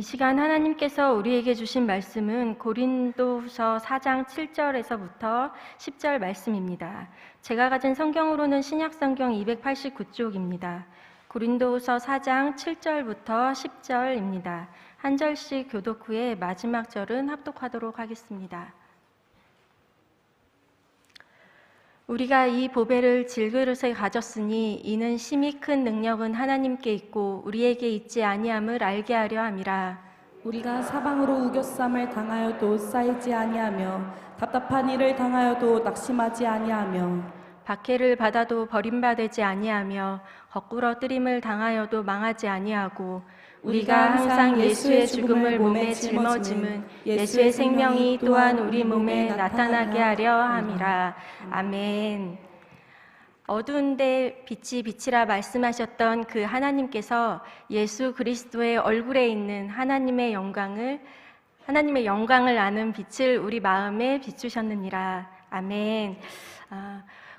이 시간 하나님께서 우리에게 주신 말씀은 고린도후서 4장 7절에서부터 10절 말씀입니다. 제가 가진 성경으로는 신약성경 289쪽입니다. 고린도후서 4장 7절부터 10절입니다. 한 절씩 교독 후에 마지막 절은 합독하도록 하겠습니다. 우리가 이 보배를 질그릇에 가졌으니 이는 심히 큰 능력은 하나님께 있고 우리에게 있지 아니함을 알게 하려 함이라. 우리가 사방으로 우겨쌈을 당하여도 쌓이지 아니하며 답답한 일을 당하여도 낙심하지 아니하며 박해를 받아도 버림받지 아니하며 거꾸로 뜨림을 당하여도 망하지 아니하고 우리가 항상 예수의 죽음을 몸에 짊어짐은 예수의 생명이 또한 우리 몸에 나타나게 하려 함이라. 아멘. 어두운데 빛이 빛이라 말씀하셨던 그 하나님께서 예수 그리스도의 얼굴에 있는 하나님의 영광을 아는 빛을 우리 마음에 비추셨느니라. 아멘.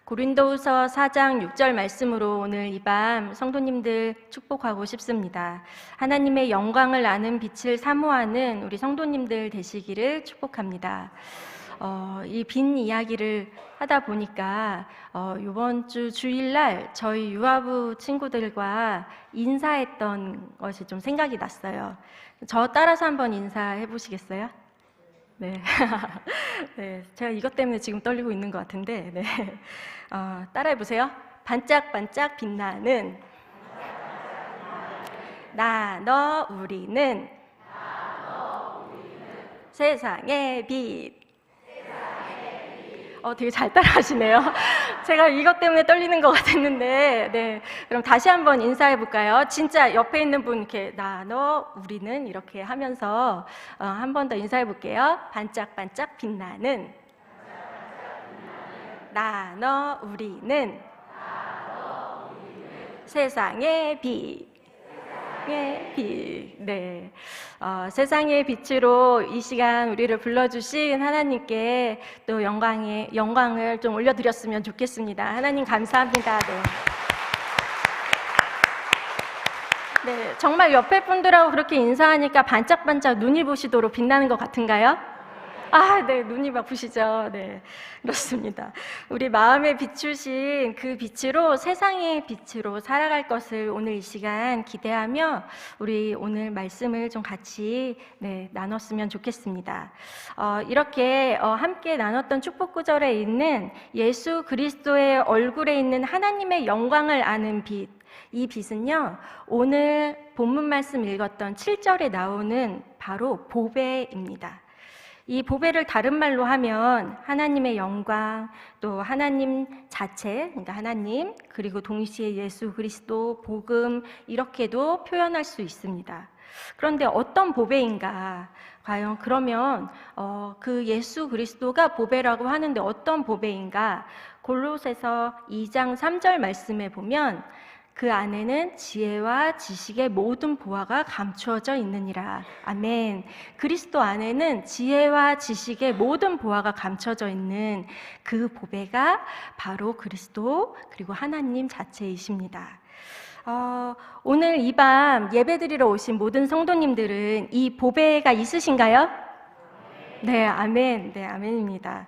고린도후서 4장 6절 말씀으로 오늘 이 밤 성도님들 축복하고 싶습니다. 하나님의 영광을 아는 빛을 사모하는 우리 성도님들 되시기를 축복합니다. 이 빈 이야기를 하다 보니까 이번 주 주일날 저희 유아부 친구들과 인사했던 것이 좀 생각이 났어요. 저 따라서 한번 인사해 보시겠어요? 네. 네, 제가 이것 때문에 지금 떨리고 있는 것 같은데, 네. 따라해 보세요. 반짝반짝 빛나는 나, 너, 우리는 세상의 빛. 되게 잘 따라하시네요. 제가 이것 때문에 떨리는 것 같았는데, 네. 그럼 다시 한번 인사해 볼까요? 진짜 옆에 있는 분 이렇게 나, 너, 우리는 이렇게 하면서 한 번 더 인사해 볼게요. 반짝반짝 빛나는 나, 너, 우리는 세상의 빛. 네. 세상의 빛으로 이 시간 우리를 불러주신 하나님께 또 영광을 좀 올려드렸으면 좋겠습니다. 하나님 감사합니다. 네, 정말 옆에 분들하고 그렇게 인사하니까 반짝반짝 눈이 부시도록 빛나는 것 같은가요? 네, 눈이 막 부시죠. 네, 그렇습니다. 우리 마음에 비추신 그 빛으로 세상의 빛으로 살아갈 것을 오늘 이 시간 기대하며 우리 오늘 말씀을 좀 같이 나눴으면 좋겠습니다. 이렇게 함께 나눴던 축복 구절에 있는 예수 그리스도의 얼굴에 있는 하나님의 영광을 아는 빛, 이 빛은요, 오늘 본문 말씀 읽었던 7절에 나오는 바로 보배입니다. 이 보배를 다른 말로 하면 하나님의 영광, 또 하나님 자체, 그러니까 하나님, 그리고 동시에 예수 그리스도, 복음, 이렇게도 표현할 수 있습니다. 그런데 어떤 보배인가? 과연 그러면 그 예수 그리스도가 보배라고 하는데 어떤 보배인가? 골로새서 2장 3절 말씀에 보면 그 안에는 지혜와 지식의 모든 보화가 감추어져 있느니라. 아멘. 그리스도 안에는 지혜와 지식의 모든 보화가 감춰져 있는 그 보배가 바로 그리스도 그리고 하나님 자체이십니다. 오늘 이 밤 예배드리러 오신 모든 성도님들은 이 보배가 있으신가요? 네, 아멘. 네, 아멘입니다.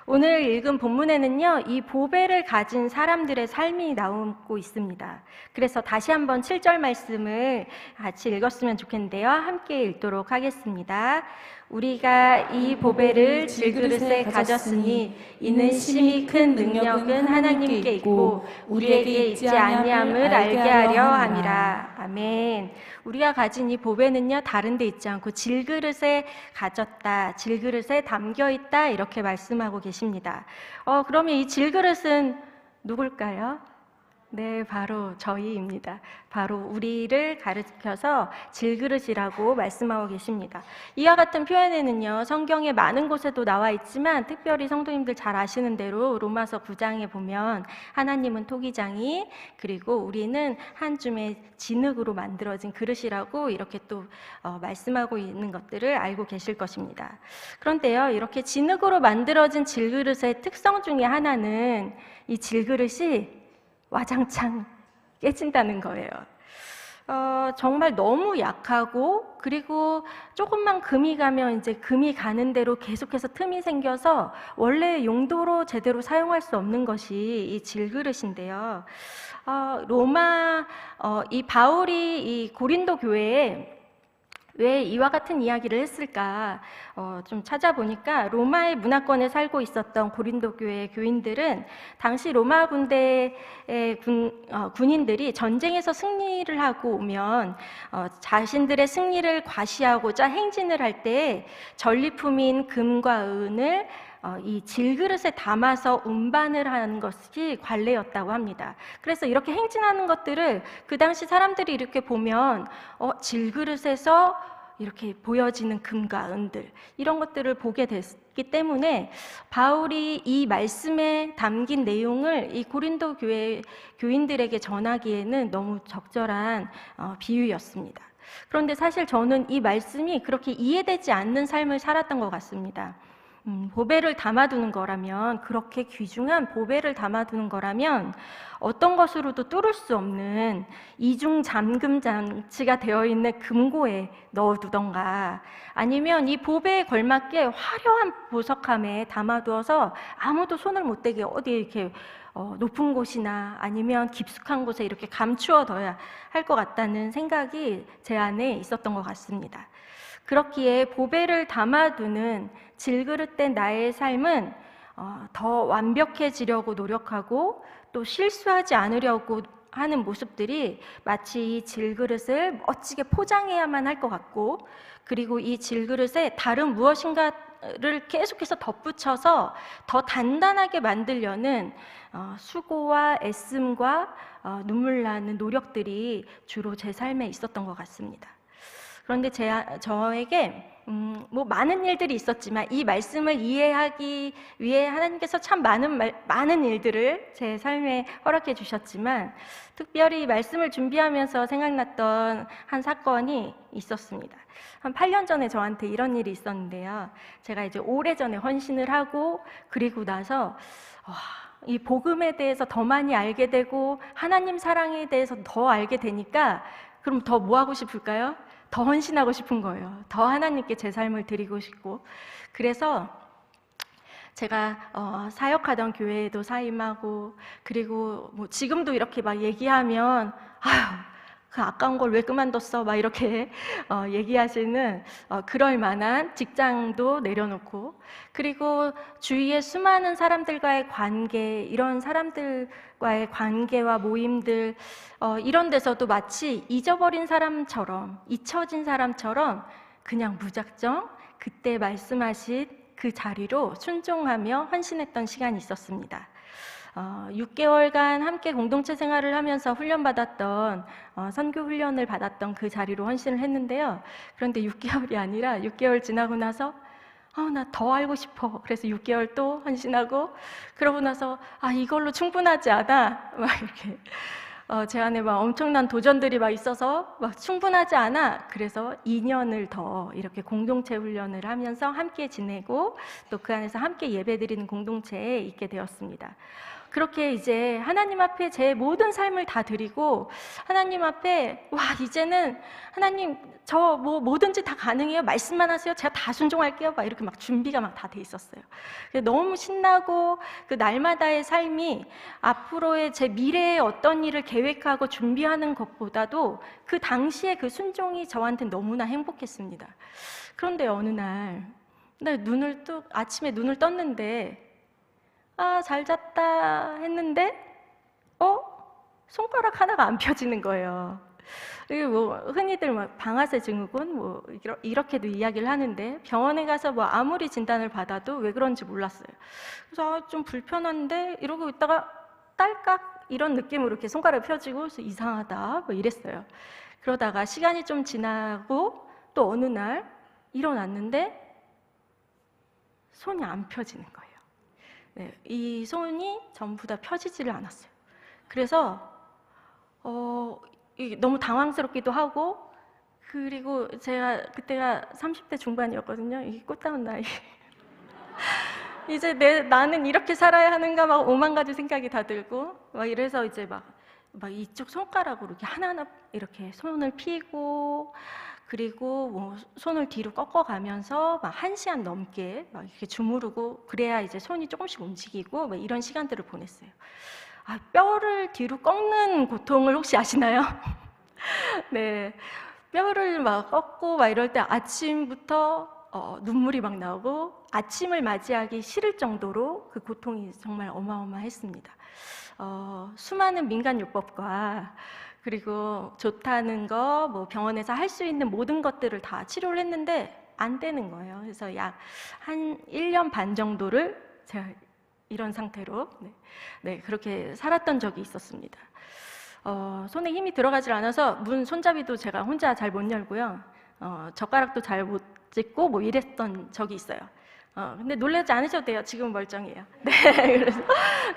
오늘 읽은 본문에는요, 이 보배를 가진 사람들의 삶이 나오고 있습니다. 그래서 다시 한번 7절 말씀을 같이 읽었으면 좋겠는데요. 함께 읽도록 하겠습니다. 우리가 이 보배를 질그릇에 가졌으니 이는 심히 큰 능력은 하나님께 있고 우리에게 있지 아니함을 알게 하려 함이라. 아멘. 우리가 가진 이 보배는요, 다른 데 있지 않고 질그릇에 가졌다, 질그릇에 담겨있다, 이렇게 말씀하고 계십니다. 그러면 이 질그릇은 누굴까요? 네, 바로 저희입니다. 바로 우리를 가르쳐서 질그릇이라고 말씀하고 계십니다. 이와 같은 표현에는요, 성경에 많은 곳에도 나와 있지만 특별히 성도님들 잘 아시는 대로 로마서 9장에 보면 하나님은 토기장이, 그리고 우리는 한 줌의 진흙으로 만들어진 그릇이라고 이렇게 또 말씀하고 있는 것들을 알고 계실 것입니다. 그런데요, 이렇게 진흙으로 만들어진 질그릇의 특성 중에 하나는 이 질그릇이 와장창 깨진다는 거예요. 정말 너무 약하고, 그리고 조금만 금이 가면 이제 금이 가는 대로 계속해서 틈이 생겨서 원래 용도로 제대로 사용할 수 없는 것이 이 질그릇인데요. 이 바울이 이 고린도 교회에 왜 이와 같은 이야기를 했을까 좀 찾아보니까, 로마의 문화권에 살고 있었던 고린도 교회 교인들은 당시 로마 군대의 군인들이 전쟁에서 승리를 하고 오면 자신들의 승리를 과시하고자 행진을 할 때 전리품인 금과 은을 이 질그릇에 담아서 운반을 하는 것이 관례였다고 합니다. 그래서 이렇게 행진하는 것들을 그 당시 사람들이 이렇게 보면 질그릇에서 이렇게 보여지는 금과 은들, 이런 것들을 보게 됐기 때문에 바울이 이 말씀에 담긴 내용을 이 고린도 교회 교인들에게 전하기에는 너무 적절한 비유였습니다. 그런데 사실 저는 이 말씀이 그렇게 이해되지 않는 삶을 살았던 것 같습니다. 보배를 담아두는 거라면, 그렇게 귀중한 보배를 담아두는 거라면 어떤 것으로도 뚫을 수 없는 이중 잠금 장치가 되어 있는 금고에 넣어두던가, 아니면 이 보배에 걸맞게 화려한 보석함에 담아두어서 아무도 손을 못 대게 어디에 이렇게 높은 곳이나 아니면 깊숙한 곳에 이렇게 감추어둬야 할 것 같다는 생각이 제 안에 있었던 것 같습니다. 그렇기에 보배를 담아두는 질그릇된 나의 삶은 더 완벽해지려고 노력하고 또 실수하지 않으려고 하는 모습들이 마치 이 질그릇을 멋지게 포장해야만 할 것 같고, 그리고 이 질그릇에 다른 무엇인가를 계속해서 덧붙여서 더 단단하게 만들려는 수고와 애씀과 눈물 나는 노력들이 주로 제 삶에 있었던 것 같습니다. 그런데 저에게 뭐 많은 일들이 있었지만, 이 말씀을 이해하기 위해 하나님께서 참 많은 일들을 제 삶에 허락해 주셨지만, 특별히 이 말씀을 준비하면서 생각났던 한 사건이 있었습니다. 한 8년 전에 저한테 이런 일이 있었는데요. 제가 이제 오래전에 헌신을 하고, 그리고 나서 이 복음에 대해서 더 많이 알게 되고 하나님 사랑에 대해서 더 알게 되니까, 그럼 더 뭐 하고 싶을까요? 더 헌신하고 싶은 거예요. 더 하나님께 제 삶을 드리고 싶고. 그래서 제가 사역하던 교회에도 사임하고, 그리고 뭐 지금도 이렇게 막 얘기하면 아휴, 그 아까운 걸 왜 그만뒀어? 막 이렇게 얘기하시는 그럴 만한 직장도 내려놓고, 그리고 주위의 수많은 사람들과의 관계, 이런 사람들과의 관계와 모임들, 이런 데서도 마치 잊어버린 사람처럼, 잊혀진 사람처럼 그냥 무작정 그때 말씀하신 그 자리로 순종하며 헌신했던 시간이 있었습니다. 6개월간 함께 공동체 생활을 하면서 훈련받았던 선교 훈련을 받았던 그 자리로 헌신을 했는데요. 그런데 6개월이 아니라 6개월 지나고 나서 나 더 알고 싶어. 그래서 6개월 또 헌신하고, 그러고 나서 이걸로 충분하지 않아. 막 이렇게 제 안에 막 엄청난 도전들이 막 있어서 막 충분하지 않아. 그래서 2년을 더 이렇게 공동체 훈련을 하면서 함께 지내고, 또 그 안에서 함께 예배드리는 공동체에 있게 되었습니다. 그렇게 이제 하나님 앞에 제 모든 삶을 다 드리고, 하나님 앞에 이제는 하나님 저 뭐든지 다 가능해요. 말씀만 하세요. 제가 다 순종할게요. 막 이렇게 막 준비가 막 다 돼 있었어요. 너무 신나고, 그 날마다의 삶이 앞으로의 제 미래의 어떤 일을 계획하고 준비하는 것보다도 그 당시에 그 순종이 저한테 너무나 행복했습니다. 그런데 어느 날 아침에 눈을 떴는데, 잘 잤다 했는데 손가락 하나가 안 펴지는 거예요. 흔히들 방아쇠 증후군 이렇게도 이야기를 하는데, 병원에 가서 아무리 진단을 받아도 왜 그런지 몰랐어요. 그래서 좀 불편한데 이러고 있다가 딸깍 이런 느낌으로 이렇게 손가락이 펴지고, 그래서 이상하다 이랬어요. 그러다가 시간이 좀 지나고 또 어느 날 일어났는데 손이 안 펴지는 거예요. 네, 이 손이 전부 다 펴지지를 않았어요. 그래서 너무 당황스럽기도 하고, 그리고 제가 그때가 30대 중반이었거든요. 이게 꽃다운 나이. 이제 나는 이렇게 살아야 하는가 막 오만 가지 생각이 다 들고, 이래서 이제 막 이쪽 손가락으로 이렇게 하나하나 이렇게 손을 피고, 그리고 뭐 손을 뒤로 꺾어가면서 막 1시간 넘게 막 이렇게 주무르고, 그래야 이제 손이 조금씩 움직이고 막 이런 시간들을 보냈어요. 아, 뼈를 뒤로 꺾는 고통을 혹시 아시나요? 네, 뼈를 막 꺾고 막 이럴 때 아침부터 눈물이 막 나오고 아침을 맞이하기 싫을 정도로 그 고통이 정말 어마어마했습니다. 수많은 민간요법과 그리고 좋다는 거, 뭐 병원에서 할 수 있는 모든 것들을 다 치료를 했는데 안 되는 거예요. 그래서 약 한 1년 반 정도를 제가 이런 상태로 그렇게 살았던 적이 있었습니다. 손에 힘이 들어가질 않아서 문 손잡이도 제가 혼자 잘 못 열고요. 젓가락도 잘 못 짚고 뭐 이랬던 적이 있어요. 근데 놀라지 않으셔도 돼요. 지금 멀쩡해요. 네,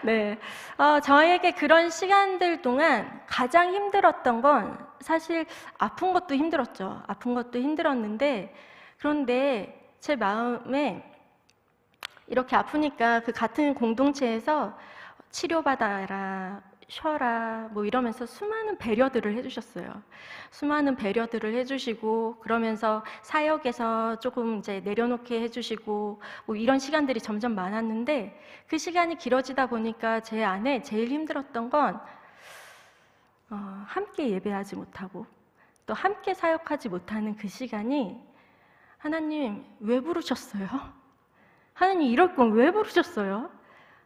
그래서 저에게 그런 시간들 동안 가장 힘들었던 건 사실 아픈 것도 힘들었죠. 아픈 것도 힘들었는데, 그런데 제 마음에 이렇게 아프니까 그 같은 공동체에서 치료받아라, 쉬어라, 뭐 이러면서 수많은 배려들을 해주셨어요. 수많은 배려들을 해주시고, 그러면서 사역에서 조금 이제 내려놓게 해주시고, 뭐 이런 시간들이 점점 많았는데, 그 시간이 길어지다 보니까 제 안에 제일 힘들었던 건 함께 예배하지 못하고 또 함께 사역하지 못하는 그 시간이, 하나님 왜 부르셨어요? 하나님 이럴 건 왜 부르셨어요?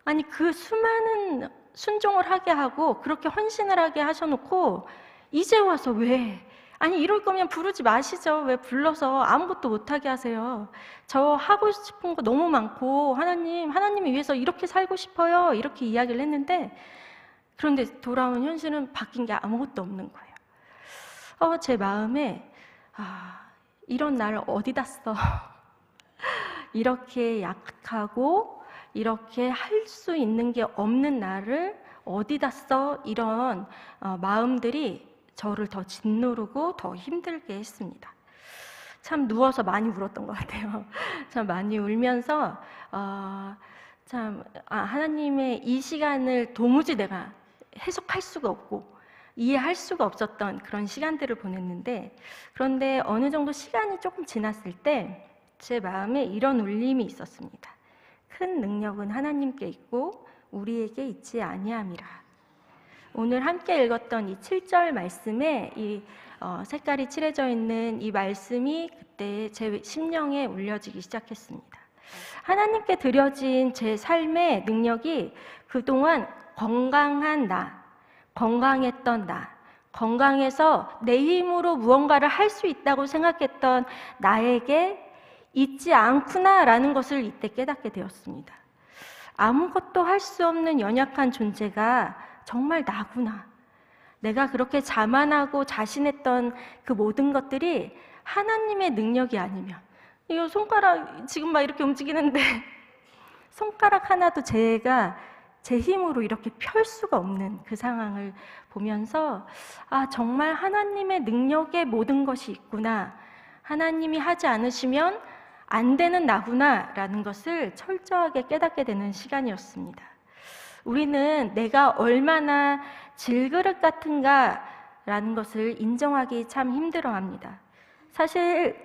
아니 그 수많은 순종을 하게 하고 그렇게 헌신을 하게 하셔놓고 이제 와서 왜? 아니 이럴 거면 부르지 마시죠. 왜 불러서 아무것도 못하게 하세요? 저 하고 싶은 거 너무 많고 하나님을 위해서 이렇게 살고 싶어요. 이렇게 이야기를 했는데, 그런데 돌아온 현실은 바뀐 게 아무것도 없는 거예요. 제 마음에 이런 나를 어디다 써? 이렇게 약하고 이렇게 할 수 있는 게 없는 나를 어디다 써? 이런 마음들이 저를 더 짓누르고 더 힘들게 했습니다. 참 누워서 많이 울었던 것 같아요. 참 많이 울면서 하나님의 이 시간을 도무지 내가 해석할 수가 없고 이해할 수가 없었던 그런 시간들을 보냈는데, 그런데 어느 정도 시간이 조금 지났을 때 제 마음에 이런 울림이 있었습니다. 큰 능력은 하나님께 있고 우리에게 있지 아니함이라. 오늘 함께 읽었던 이 7절 말씀에 이 색깔이 칠해져 있는 이 말씀이 그때 제 심령에 울려지기 시작했습니다. 하나님께 드려진 제 삶의 능력이 그동안 건강한 나, 건강했던 나, 건강해서 내 힘으로 무언가를 할 수 있다고 생각했던 나에게 있지 않구나라는 것을 이때 깨닫게 되었습니다. 아무것도 할 수 없는 연약한 존재가 정말 나구나. 내가 그렇게 자만하고 자신했던 그 모든 것들이 하나님의 능력이 아니면, 이거 손가락 지금 막 이렇게 움직이는데 손가락 하나도 제가 제 힘으로 이렇게 펼 수가 없는 그 상황을 보면서 정말 하나님의 능력에 모든 것이 있구나. 하나님이 하지 않으시면 안 되는 나구나 라는 것을 철저하게 깨닫게 되는 시간이었습니다. 우리는 내가 얼마나 질그릇 같은가 라는 것을 인정하기 참 힘들어합니다. 사실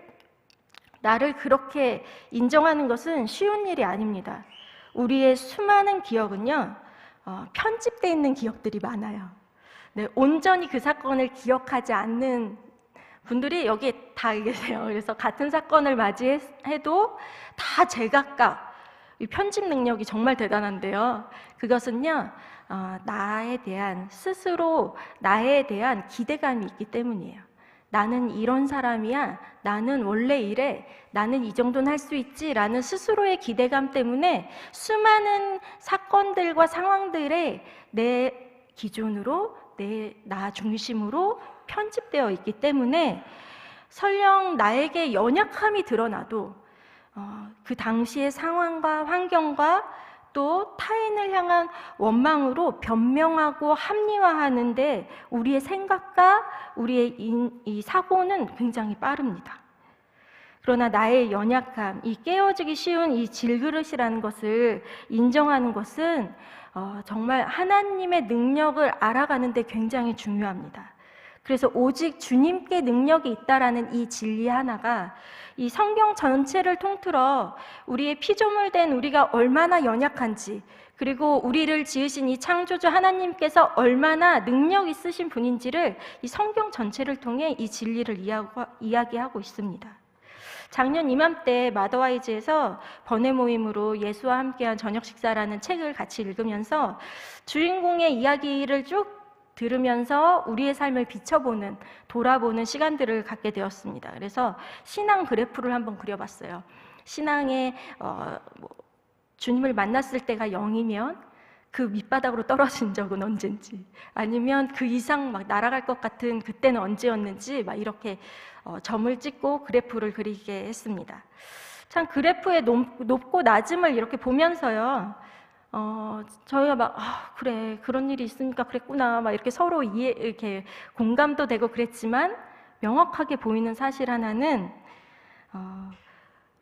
나를 그렇게 인정하는 것은 쉬운 일이 아닙니다. 우리의 수많은 기억은요, 편집되어 있는 기억들이 많아요. 온전히 그 사건을 기억하지 않는 분들이 여기에 다 계세요. 그래서 같은 사건을 맞이해도 다 제각각 이 편집 능력이 정말 대단한데요. 그것은요, 나에 대한 스스로 나에 대한 기대감이 있기 때문이에요. 나는 이런 사람이야, 나는 원래 이래, 나는 이 정도는 할 수 있지 라는 스스로의 기대감 때문에 수많은 사건들과 상황들에 내 기준으로, 나 중심으로 편집되어 있기 때문에 설령 나에게 연약함이 드러나도 그 당시의 상황과 환경과 또 타인을 향한 원망으로 변명하고 합리화하는데 우리의 생각과 우리의 이 사고는 굉장히 빠릅니다. 그러나 나의 연약함, 이 깨어지기 쉬운 이 질그릇이라는 것을 인정하는 것은 정말 하나님의 능력을 알아가는 데 굉장히 중요합니다. 그래서 오직 주님께 능력이 있다라는 이 진리 하나가 이 성경 전체를 통틀어 우리의 피조물된 우리가 얼마나 연약한지, 그리고 우리를 지으신 이 창조주 하나님께서 얼마나 능력 있으신 분인지를 이 성경 전체를 통해 이 진리를 이야기하고 있습니다. 작년 이맘때 마더와이즈에서 번외 모임으로 예수와 함께한 저녁 식사라는 책을 같이 읽으면서 주인공의 이야기를 쭉 들으면서 우리의 삶을 비춰보는, 돌아보는 시간들을 갖게 되었습니다. 그래서 신앙 그래프를 한번 그려봤어요. 신앙의 주님을 만났을 때가 0이면 그 밑바닥으로 떨어진 적은 언젠지, 아니면 그 이상 막 날아갈 것 같은 그때는 언제였는지 막 이렇게 점을 찍고 그래프를 그리게 했습니다. 참 그래프의 높고 낮음을 이렇게 보면서요, 저희가 막 그래, 그런 일이 있으니까 그랬구나 막 이렇게 서로 이렇게 공감도 되고 그랬지만, 명확하게 보이는 사실 하나는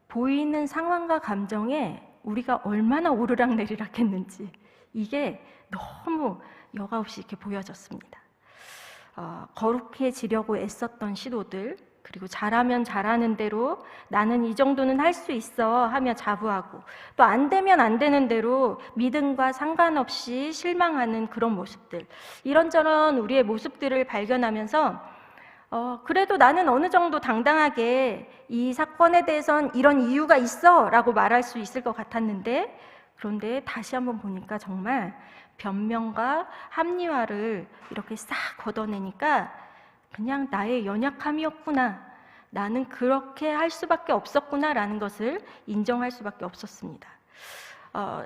보이는 상황과 감정에 우리가 얼마나 오르락내리락 했는지, 이게 너무 여과 없이 이렇게 보여졌습니다. 거룩해지려고 애썼던 시도들, 그리고 잘하면 잘하는 대로 나는 이 정도는 할 수 있어 하며 자부하고, 또 안 되면 안 되는 대로 믿음과 상관없이 실망하는 그런 모습들, 이런저런 우리의 모습들을 발견하면서 그래도 나는 어느 정도 당당하게 이 사건에 대해선 이런 이유가 있어 라고 말할 수 있을 것 같았는데, 그런데 다시 한번 보니까 정말 변명과 합리화를 이렇게 싹 걷어내니까 그냥 나의 연약함이었구나, 나는 그렇게 할 수밖에 없었구나 라는 것을 인정할 수밖에 없었습니다.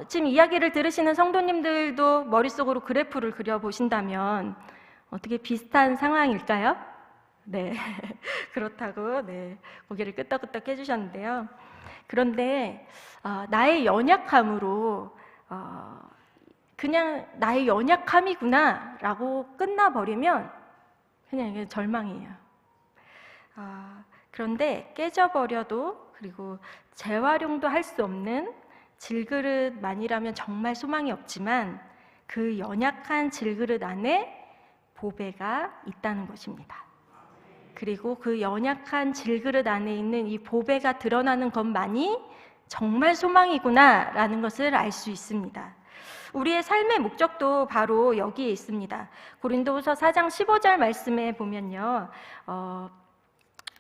지금 이야기를 들으시는 성도님들도 머릿속으로 그래프를 그려보신다면 어떻게 비슷한 상황일까요? 네, 그렇다고 고개를 끄덕끄덕 해주셨는데요. 그런데 나의 연약함으로 그냥 나의 연약함이구나 라고 끝나버리면 그냥 이게 절망이에요. 그런데 깨져버려도, 그리고 재활용도 할 수 없는 질그릇만이라면 정말 소망이 없지만, 그 연약한 질그릇 안에 보배가 있다는 것입니다. 그리고 그 연약한 질그릇 안에 있는 이 보배가 드러나는 것만이 정말 소망이구나 라는 것을 알 수 있습니다. 우리의 삶의 목적도 바로 여기에 있습니다. 고린도후서 4장 15절 말씀에 보면요,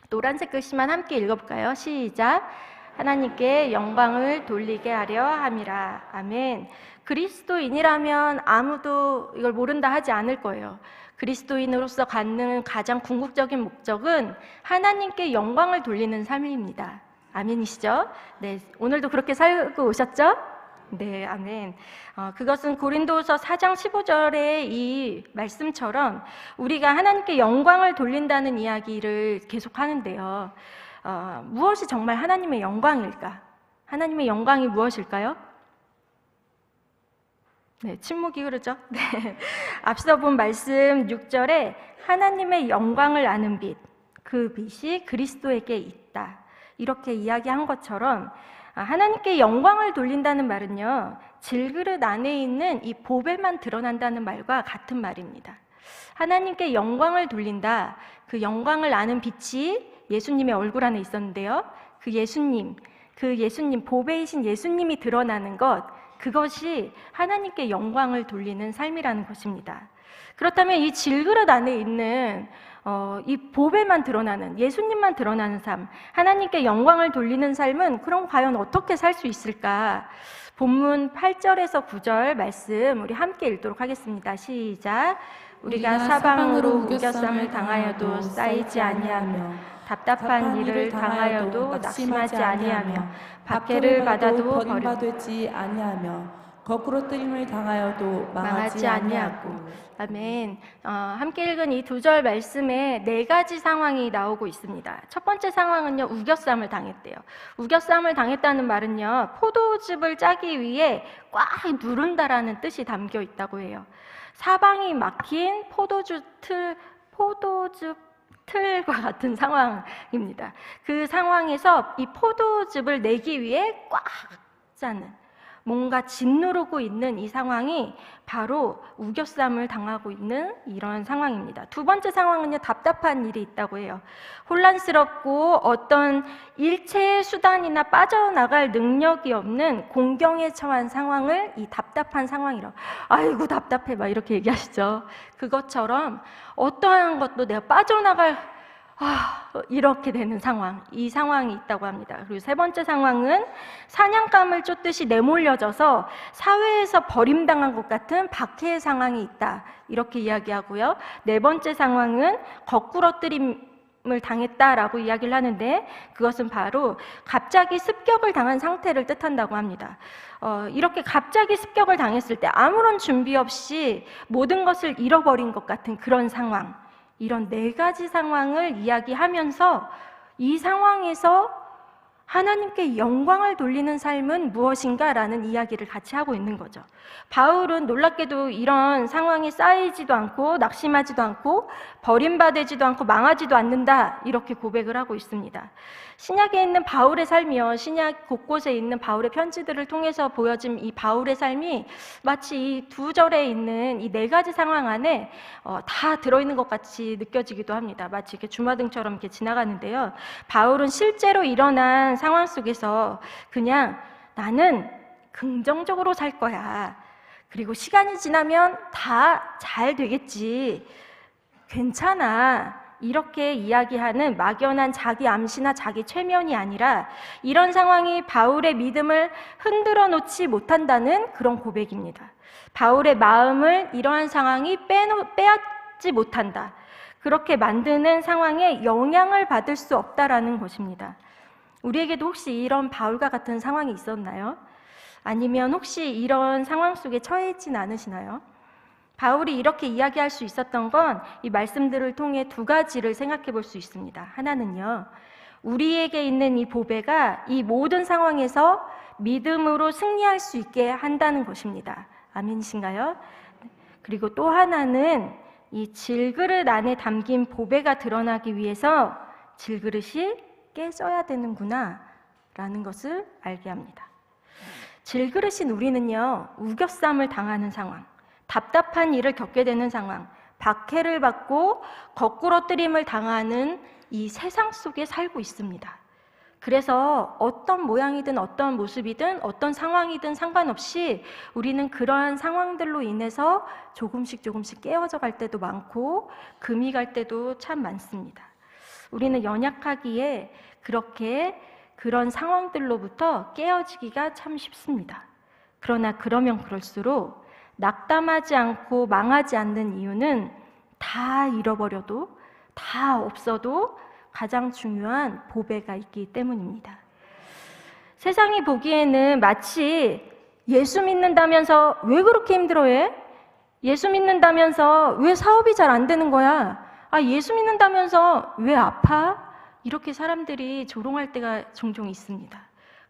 노란색 글씨만 함께 읽어볼까요? 시작. 하나님께 영광을 돌리게 하려 함이라. 아멘. 그리스도인이라면 아무도 이걸 모른다 하지 않을 거예요. 그리스도인으로서 갖는 가장 궁극적인 목적은 하나님께 영광을 돌리는 삶입니다. 아멘이시죠? 네, 오늘도 그렇게 살고 오셨죠? 네, 아멘. 그것은 고린도후서 4장 15절의 이 말씀처럼 우리가 하나님께 영광을 돌린다는 이야기를 계속 하는데요. 무엇이 정말 하나님의 영광일까? 하나님의 영광이 무엇일까요? 네, 침묵이 흐르죠? 네. 앞서 본 말씀 6절에 하나님의 영광을 아는 빛, 그 빛이 그리스도에게 있다, 이렇게 이야기한 것처럼 하나님께 영광을 돌린다는 말은요, 질그릇 안에 있는 이 보배만 드러난다는 말과 같은 말입니다. 하나님께 영광을 돌린다, 그 영광을 아는 빛이 예수님의 얼굴 안에 있었는데요, 그 예수님, 보배이신 예수님이 드러나는 것, 그것이 하나님께 영광을 돌리는 삶이라는 것입니다. 그렇다면 이 질그릇 안에 있는 이 보배만 드러나는, 예수님만 드러나는 삶, 하나님께 영광을 돌리는 삶은 그럼 과연 어떻게 살 수 있을까? 본문 8절에서 9절 말씀 우리 함께 읽도록 하겠습니다. 시작. 우리가 사방으로 우겨쌈을 당하여도 쌓이지 아니하며 답답한 일을 당하여도 낙심하지 아니하며 박해를 받아도 버림받지 아니하며 거꾸로 뜨림을 당하여도 망하지 아니하고. 아멘. 함께 읽은 이 2절 말씀에 4가지 상황이 나오고 있습니다. 첫 번째 상황은요, 우겨쌈을 당했대요. 우겨쌈을 당했다는 말은요, 포도즙을 짜기 위해 꽉 누른다라는 뜻이 담겨 있다고 해요. 사방이 막힌 포도즙 틀과 같은 상황입니다. 그 상황에서 이 포도즙을 내기 위해 꽉 짜는, 뭔가 짓누르고 있는 이 상황이 바로 우겨쌈을 당하고 있는 이런 상황입니다. 두 번째 상황은요, 답답한 일이 있다고 해요. 혼란스럽고 어떤 일체의 수단이나 빠져나갈 능력이 없는 공경에 처한 상황을 이 답답한 상황이라고, 아이고 답답해 막 이렇게 얘기하시죠. 그것처럼 어떠한 것도 내가 빠져나갈 이렇게 되는 상황, 이 상황이 있다고 합니다. 그리고 세 번째 상황은 사냥감을 쫓듯이 내몰려져서 사회에서 버림당한 것 같은 박해의 상황이 있다, 이렇게 이야기하고요. 네 번째 상황은 거꾸러뜨림을 당했다라고 이야기를 하는데, 그것은 바로 갑자기 습격을 당한 상태를 뜻한다고 합니다. 이렇게 갑자기 습격을 당했을 때 아무런 준비 없이 모든 것을 잃어버린 것 같은 그런 상황, 이런 네 가지 상황을 이야기하면서 이 상황에서 하나님께 영광을 돌리는 삶은 무엇인가라는 이야기를 같이 하고 있는 거죠. 바울은 놀랍게도 이런 상황에 쌓이지도 않고 낙심하지도 않고 버림받지도 않고 망하지도 않는다, 이렇게 고백을 하고 있습니다. 신약에 있는 바울의 삶이요, 신약 곳곳에 있는 바울의 편지들을 통해서 보여진 이 바울의 삶이 마치 이 두 절에 있는 이 네 가지 상황 안에 다 들어있는 것 같이 느껴지기도 합니다. 마치 이렇게 주마등처럼 이렇게 지나가는데요. 바울은 실제로 일어난 상황 속에서 그냥 나는 긍정적으로 살 거야, 그리고 시간이 지나면 다 잘 되겠지, 괜찮아, 이렇게 이야기하는 막연한 자기 암시나 자기 최면이 아니라 이런 상황이 바울의 믿음을 흔들어 놓지 못한다는 그런 고백입니다. 바울의 마음을 이러한 상황이 빼앗지 못한다, 그렇게 만드는 상황에 영향을 받을 수 없다라는 것입니다. 우리에게도 혹시 이런 바울과 같은 상황이 있었나요? 아니면 혹시 이런 상황 속에 처해 있진 않으시나요? 바울이 이렇게 이야기할 수 있었던 건 이 말씀들을 통해 두 가지를 생각해 볼 수 있습니다. 하나는요, 우리에게 있는 이 보배가 이 모든 상황에서 믿음으로 승리할 수 있게 한다는 것입니다. 아멘이신가요? 그리고 또 하나는 이 질그릇 안에 담긴 보배가 드러나기 위해서 질그릇이 깨져야 되는구나 라는 것을 알게 합니다. 질그릇인 우리는요, 우겨쌈을 당하는 상황, 답답한 일을 겪게 되는 상황, 박해를 받고 거꾸러뜨림을 당하는 이 세상 속에 살고 있습니다. 그래서 어떤 모양이든 어떤 모습이든 어떤 상황이든 상관없이 우리는 그러한 상황들로 인해서 조금씩 깨어져 갈 때도 많고 금이 갈 때도 참 많습니다. 우리는 연약하기에 그렇게 그런 상황들로부터 깨어지기가 참 쉽습니다. 그러나 그러면 그럴수록 낙담하지 않고 망하지 않는 이유는 다 잃어버려도, 다 없어도 가장 중요한 보배가 있기 때문입니다. 세상이 보기에는 마치 예수 믿는다면서 왜 그렇게 힘들어해? 예수 믿는다면서 왜 사업이 잘 안 되는 거야? 예수 믿는다면서 왜 아파? 이렇게 사람들이 조롱할 때가 종종 있습니다.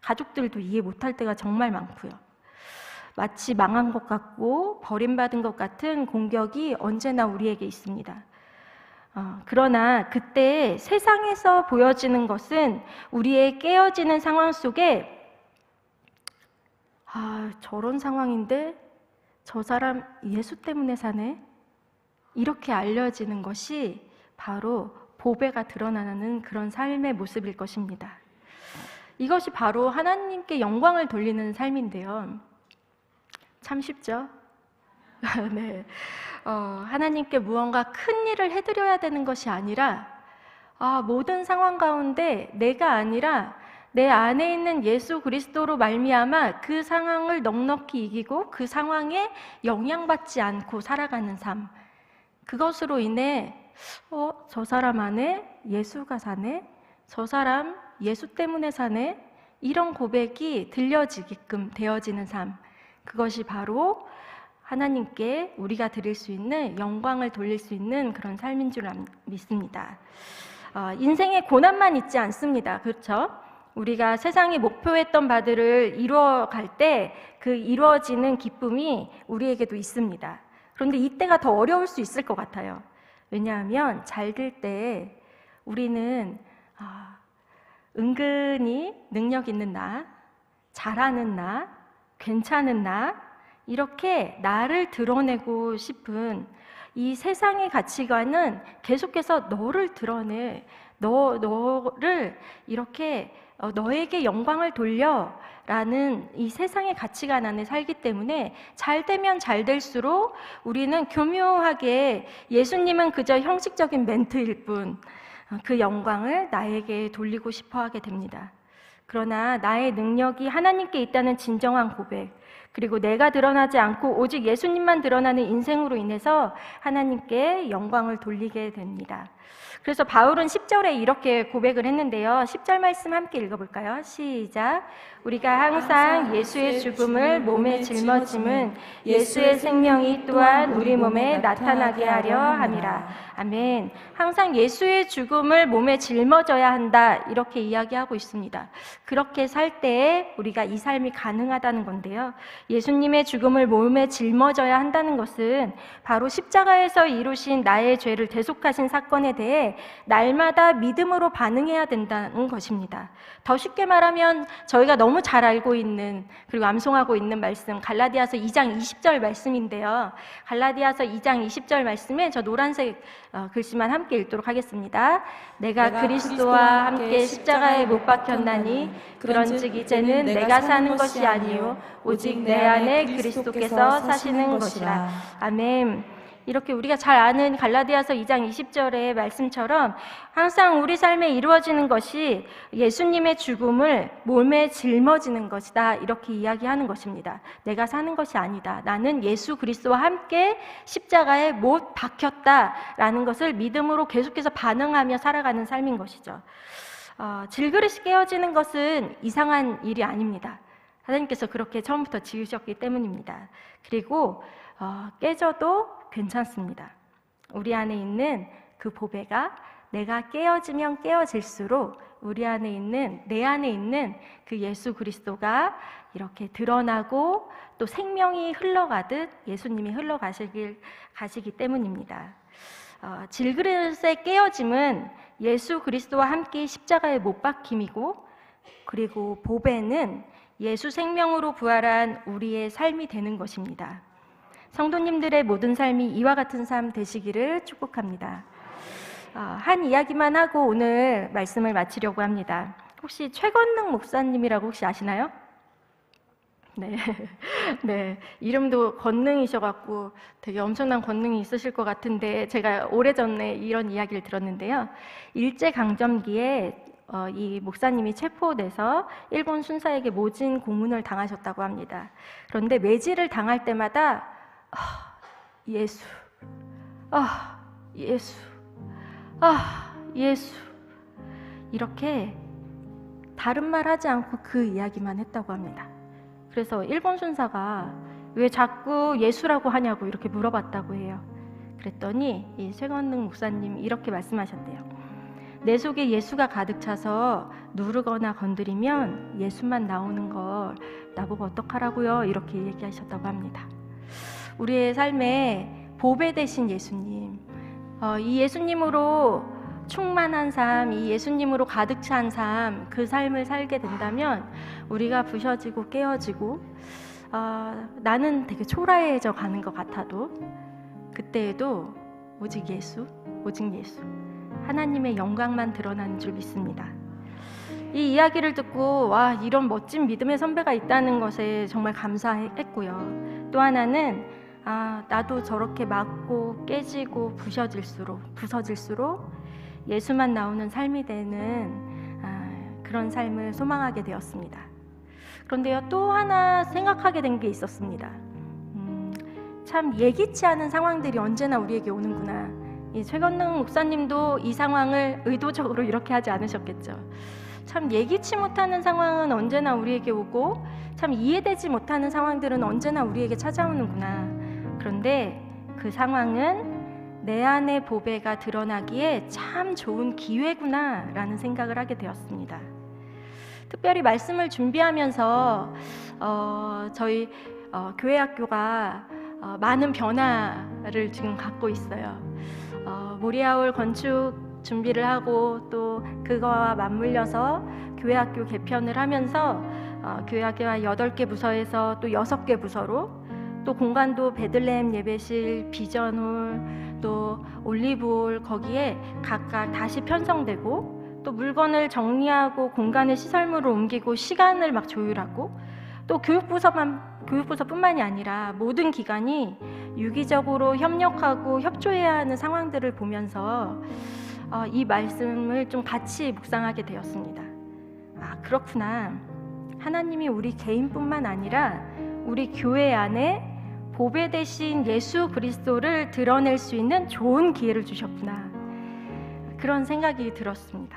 가족들도 이해 못할 때가 정말 많고요. 마치 망한 것 같고 버림받은 것 같은 공격이 언제나 우리에게 있습니다. 그러나 그때 세상에서 보여지는 것은 우리의 깨어지는 상황 속에 저런 상황인데 저 사람 예수 때문에 사네, 이렇게 알려지는 것이 바로 보배가 드러나는 그런 삶의 모습일 것입니다. 이것이 바로 하나님께 영광을 돌리는 삶인데요. 참 쉽죠? 네. 하나님께 무언가 큰 일을 해드려야 되는 것이 아니라 모든 상황 가운데 내가 아니라 내 안에 있는 예수 그리스도로 말미암아 그 상황을 넉넉히 이기고 그 상황에 영향받지 않고 살아가는 삶, 그것으로 인해 저 사람 안에 예수가 사네, 저 사람 예수 때문에 사네, 이런 고백이 들려지게끔 되어지는 삶, 그것이 바로 하나님께 우리가 드릴 수 있는 영광을 돌릴 수 있는 그런 삶인 줄 믿습니다. 인생에 고난만 있지 않습니다. 그렇죠? 우리가 세상이 목표했던 바들을 이루어갈 때 그 이루어지는 기쁨이 우리에게도 있습니다. 그런데 이때가 더 어려울 수 있을 것 같아요. 왜냐하면 잘 될 때 우리는 은근히 능력 있는 나, 잘하는 나, 괜찮은 나, 이렇게 나를 드러내고 싶은 이 세상의 가치관은 계속해서 너를 드러내, 너를 이렇게 너에게 영광을 돌려라는 이 세상의 가치관 안에 살기 때문에 잘 되면 잘 될수록 우리는 교묘하게 예수님은 그저 형식적인 멘트일 뿐 그 영광을 나에게 돌리고 싶어 하게 됩니다. 그러나 나의 능력이 하나님께 있다는 진정한 고백, 그리고 내가 드러나지 않고 오직 예수님만 드러나는 인생으로 인해서 하나님께 영광을 돌리게 됩니다. 그래서 바울은 10절에 이렇게 고백을 했는데요. 10절 말씀 함께 읽어볼까요? 시작. 우리가 항상 예수의 죽음을 몸에 짊어짐은 예수의 생명이 또한 우리 몸에 나타나게 하려 함이라. 아멘. 항상 예수의 죽음을 몸에 짊어져야 한다, 이렇게 이야기하고 있습니다. 그렇게 살 때에 우리가 이 삶이 가능하다는 건데요. 예수님의 죽음을 몸에 짊어져야 한다는 것은 바로 십자가에서 이루신 나의 죄를 대속하신 사건에 대해 날마다 믿음으로 반응해야 된다는 것입니다. 더 쉽게 말하면 저희가 너무 잘 알고 있는, 그리고 암송하고 있는 말씀, 갈라디아서 2장 20절 말씀인데요. 갈라디아서 2장 20절 말씀에 저 노란색 글씨만 함께 읽도록 하겠습니다. 내가 그리스도와 함께 십자가에 못 박혔나니 그런즉 이제는 내가 사는 것이 아니요 오직 내 안에 그리스도께서 사시는 것이라. 아멘. 이렇게 우리가 잘 아는 갈라디아서 2장 20절의 말씀처럼 항상 우리 삶에 이루어지는 것이 예수님의 죽음을 몸에 짊어지는 것이다, 이렇게 이야기하는 것입니다. 내가 사는 것이 아니다. 나는 예수 그리스도와 함께 십자가에 못 박혔다라는 것을 믿음으로 계속해서 반응하며 살아가는 삶인 것이죠. 질그릇이 깨어지는 것은 이상한 일이 아닙니다. 하나님께서 그렇게 처음부터 지으셨기 때문입니다. 그리고 깨져도 괜찮습니다. 우리 안에 있는 그 보배가 내가 깨어지면 깨어질수록 우리 안에 있는, 내 안에 있는 그 예수 그리스도가 이렇게 드러나고 또 생명이 흘러가듯 예수님이 가시기 때문입니다. 질그릇의 깨어짐은 예수 그리스도와 함께 십자가에 못 박힘이고, 그리고 보배는 예수 생명으로 부활한 우리의 삶이 되는 것입니다. 성도님들의 모든 삶이 이와 같은 삶 되시기를 축복합니다. 한 이야기만 하고 오늘 말씀을 마치려고 합니다. 혹시 최건능 목사님이라고 혹시 아시나요? 네, 네, 이름도 건능이셔갖고 되게 엄청난 권능이 있으실 것 같은데, 제가 오래전에 이런 이야기를 들었는데요. 일제강점기에 이 목사님이 체포돼서 일본 순사에게 모진 고문을 당하셨다고 합니다. 그런데 매질을 당할 때마다 예수, 예수, 예수, 이렇게 다른 말 하지 않고 그 이야기만 했다고 합니다. 그래서 일본 순사가 왜 자꾸 예수라고 하냐고 이렇게 물어봤다고 해요. 그랬더니 이 최건능 목사님이 이렇게 말씀하셨대요. 내 속에 예수가 가득 차서 누르거나 건드리면 예수만 나오는 걸 나보고 어떡하라고요? 이렇게 얘기하셨다고 합니다. 우리의 삶에 보배 되신 예수님, 이 예수님으로 충만한 삶, 이 예수님으로 가득 찬 삶, 그 삶을 살게 된다면 우리가 부셔지고 깨어지고 나는 되게 초라해져 가는 것 같아도 그때에도 오직 예수, 오직 예수, 하나님의 영광만 드러나는 줄 믿습니다. 이 이야기를 듣고 와, 이런 멋진 믿음의 선배가 있다는 것에 정말 감사했고요. 또 하나는 나도 저렇게 맞고 깨지고 부서질수록 예수만 나오는 삶이 되는 그런 삶을 소망하게 되었습니다. 그런데요, 또 하나 생각하게 된 게 있었습니다. 참 예기치 않은 상황들이 언제나 우리에게 오는구나. 이 최건능 목사님도 이 상황을 의도적으로 이렇게 하지 않으셨겠죠. 참 예기치 못하는 상황은 언제나 우리에게 오고 참 이해되지 못하는 상황들은 언제나 우리에게 찾아오는구나. 그런데 그 상황은 내 안의 보배가 드러나기에 참 좋은 기회구나 라는 생각을 하게 되었습니다. 특별히 말씀을 준비하면서 저희 교회 학교가 많은 변화를 지금 갖고 있어요. 모리아홀 건축 준비를 하고 또 그거와 맞물려서 교회학교 개편을 하면서 교회학교와 8개 부서에서 또 6개 부서로 또 공간도 베들레헴 예배실, 비전홀, 또 올리브홀 거기에 각각 다시 편성되고 또 물건을 정리하고 공간을 시설물로 옮기고 시간을 막 조율하고 또 교육부서뿐만이 아니라 모든 기관이 유기적으로 협력하고 협조해야 하는 상황들을 보면서 이 말씀을 좀 같이 묵상하게 되었습니다. 그렇구나. 하나님이 우리 개인뿐만 아니라 우리 교회 안에 보배 되신 예수 그리스도를 드러낼 수 있는 좋은 기회를 주셨구나. 그런 생각이 들었습니다.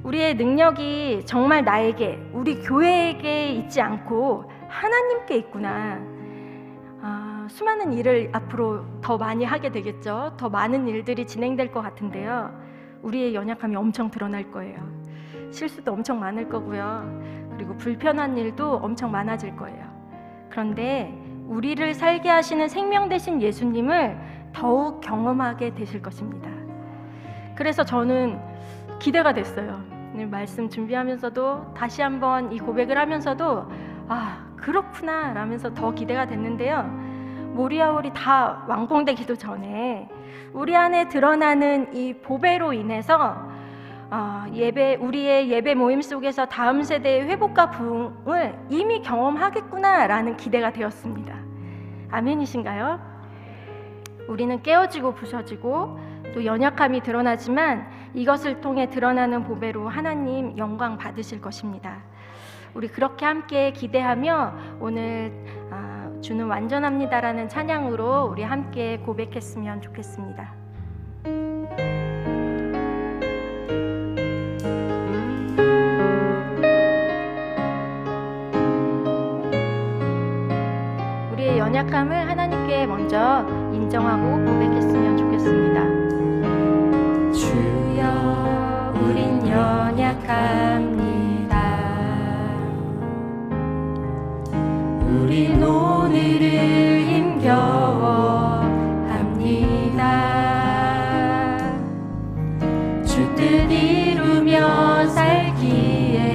우리의 능력이 정말 나에게, 우리 교회에게 있지 않고 하나님께 있구나. 수많은 일을 앞으로 더 많이 하게 되겠죠. 더 많은 일들이 진행될 것 같은데요. 우리의 연약함이 엄청 드러날 거예요. 실수도 엄청 많을 거고요. 그리고 불편한 일도 엄청 많아질 거예요. 그런데 우리를 살게 하시는 생명 되신 예수님을 더욱 경험하게 되실 것입니다. 그래서 저는 기대가 됐어요. 말씀 준비하면서도 다시 한번 이 고백을 하면서도 그렇구나 라면서 더 기대가 됐는데요. 모리아홀이 다 완공되기도 전에 우리 안에 드러나는 이 보배로 인해서 우리의 예배 모임 속에서 다음 세대의 회복과 부흥을 이미 경험하겠구나라는 기대가 되었습니다. 아멘이신가요? 우리는 깨어지고 부서지고 또 연약함이 드러나지만 이것을 통해 드러나는 보배로 하나님 영광 받으실 것입니다. 우리 그렇게 함께 기대하며 오늘 주는 완전합니다라는 찬양으로 우리 함께 고백했으면 좋겠습니다. 우리의 연약함을 하나님께 먼저 인정하고 고백했으면 좋겠습니다. 주여, 우린 연약합니다. 우린 오늘을 힘겨워합니다. 주 뜻 이루며 살기에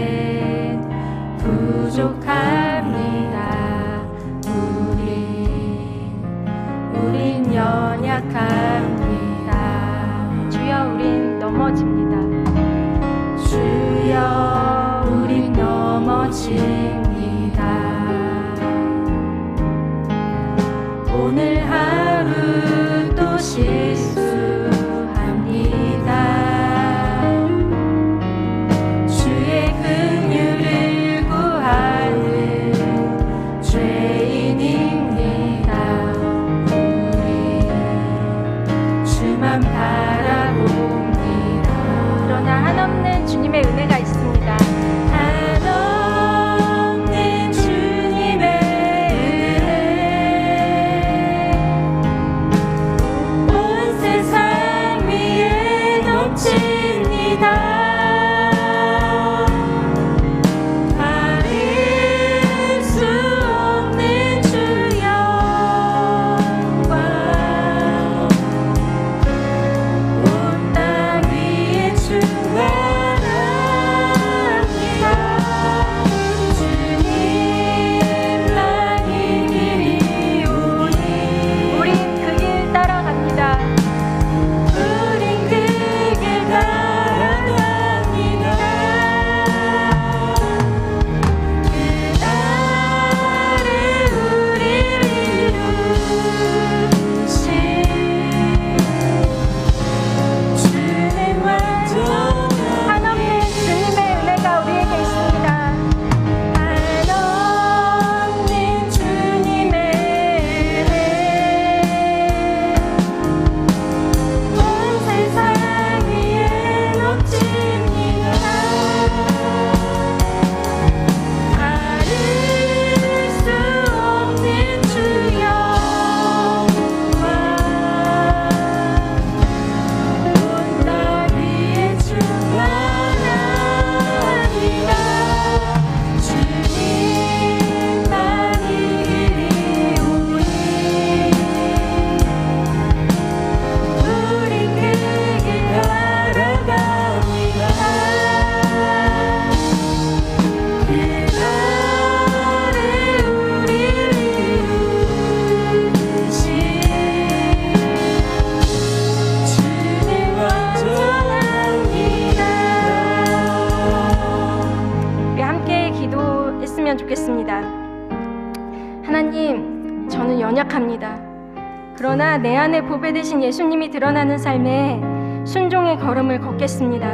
부족합니다. 우린 연약합니다. 주여, 우린 넘어집니다. 주여, 좋겠습니다. 하나님, 저는 연약합니다. 그러나 내 안에 보배 되신 예수님이 드러나는 삶에 순종의 걸음을 걷겠습니다.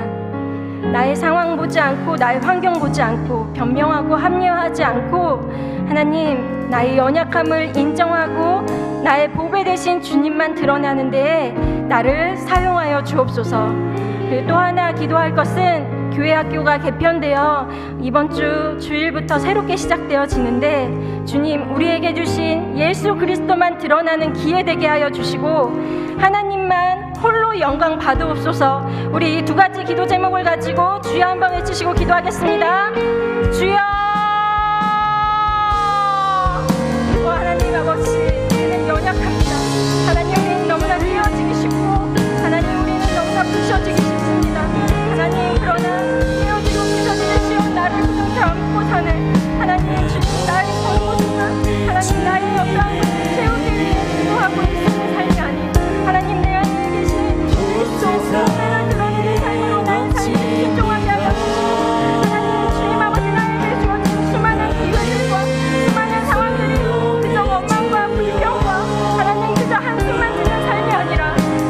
나의 상황 보지 않고, 나의 환경 보지 않고, 변명하고 합리화하지 않고, 하나님, 나의 연약함을 인정하고 나의 보배 되신 주님만 드러나는 데에 나를 사용하여 주옵소서. 그리고 또 하나 기도할 것은 교회 학교가 개편되어 이번 주 주일부터 새롭게 시작되어지는데, 주님, 우리에게 주신 예수 그리스도만 드러나는 기회 되게 하여 주시고 하나님만 홀로 영광 받으옵소서. 우리 이 두 가지 기도 제목을 가지고 주여 한번 외치시고 기도하겠습니다. 주여! 하나님 아버지, 우리는 연약합니다. 하나님, 우리는 너무나 깨어지기 쉽고, 하나님, 우리는 너무나 부셔지기 쉽습니다. 하나님, 그러나 깨어지고 부셔지기 쉬운 나를 부둥켜 안고 사는 하나님, 주님, 나의 잘못이나 하나님, 나의 영광을 채우기 위해 기도하고 있는 삶이 아닌 하나님, 내 안에 계신 그리스도 보배를 드러내는 삶으로 나의 삶을 신종하게 하옵소서. 하나님, 주님 아버지, 나에게 주어진 수많은 기회들과 수많은 상황들이 그저 원망과 불평과 하나님, 그저 한숨만 드는 삶이 아니라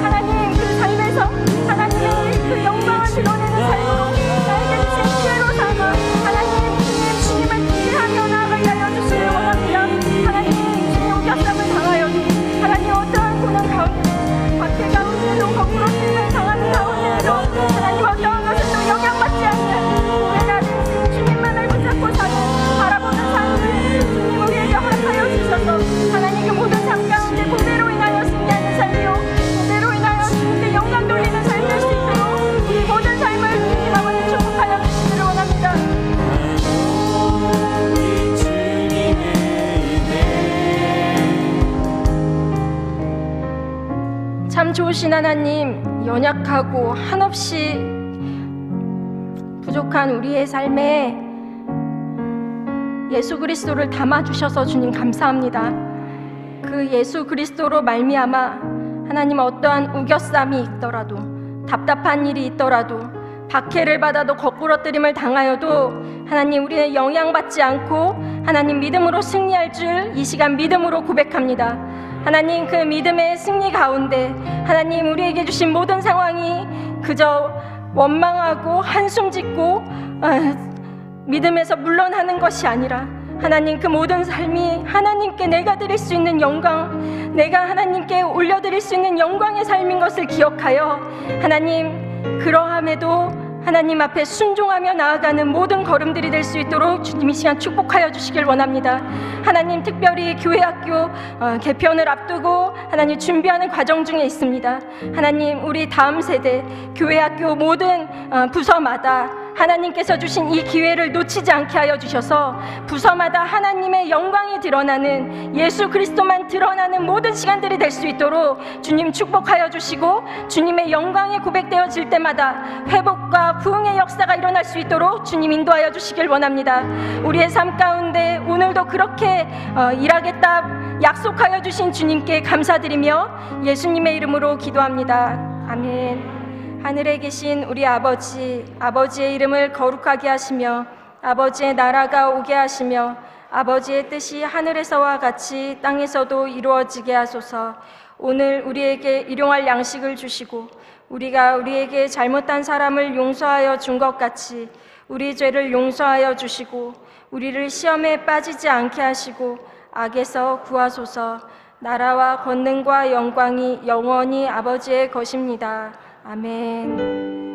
하나님, 그 삶에서 하나님의 그 영광을 드러내는 삶으로 나에게 주신 기회로 삼아 하나님, 주님을 기대하며 나아가게 하여 주시길 원합니다. 하나님, 주님 우겨쌈을 당하여도 하나님, 어떠한 고난 가운데도 박해 가운데도 거꾸로 힘을 당하는 가운데도 하나님, 어떠한 것에도 영향받지 않는 내가 주님만을 붙잡고 사는 바라보는 삶을 주님 우리에게 허락하여 주셔서 하나님, 그 모든 삶 가운데 보배로 인하여 승리하는 삶이요, 보배로 인하여 주님께 영광 돌리는 삶 될 수 있도록 이 모든 삶을 주님 아버지 축복하여 주시기를 원합니다. 참 좋으신 하나님, 연약하고 한없이 부족한 우리의 삶에 예수 그리스도를 담아주셔서 주님 감사합니다. 그 예수 그리스도로 말미암아 하나님, 어떠한 우겨쌈이 있더라도, 답답한 일이 있더라도, 박해를 받아도, 거꾸러뜨림을 당하여도 하나님, 우리는 영향받지 않고 하나님, 믿음으로 승리할 줄 이 시간 믿음으로 고백합니다. 하나님, 그 믿음의 승리 가운데 하나님, 우리에게 주신 모든 상황이 그저 원망하고 한숨 짓고 믿음에서 물러나는 것이 아니라 하나님, 그 모든 삶이 하나님께 내가 드릴 수 있는 영광, 내가 하나님께 올려드릴 수 있는 영광의 삶인 것을 기억하여 하나님, 그러함에도 하나님 앞에 순종하며 나아가는 모든 걸음들이 될 수 있도록 주님 이 시간 축복하여 주시길 원합니다. 하나님, 특별히 교회 학교 개편을 앞두고 하나님 준비하는 과정 중에 있습니다. 하나님, 우리 다음 세대 교회 학교 모든 부서마다 하나님께서 주신 이 기회를 놓치지 않게 하여 주셔서 부서마다 하나님의 영광이 드러나는, 예수 그리스도만 드러나는 모든 시간들이 될 수 있도록 주님 축복하여 주시고, 주님의 영광이 고백되어질 때마다 회복과 부흥의 역사가 일어날 수 있도록 주님 인도하여 주시길 원합니다. 우리의 삶 가운데 오늘도 그렇게 일하겠다 약속하여 주신 주님께 감사드리며 예수님의 이름으로 기도합니다. 아멘. 하늘에 계신 우리 아버지, 아버지의 이름을 거룩하게 하시며 아버지의 나라가 오게 하시며 아버지의 뜻이 하늘에서와 같이 땅에서도 이루어지게 하소서. 오늘 우리에게 일용할 양식을 주시고 우리가 우리에게 잘못한 사람을 용서하여 준 것 같이 우리 죄를 용서하여 주시고 우리를 시험에 빠지지 않게 하시고 악에서 구하소서. 나라와 권능과 영광이 영원히 아버지의 것입니다. 아멘.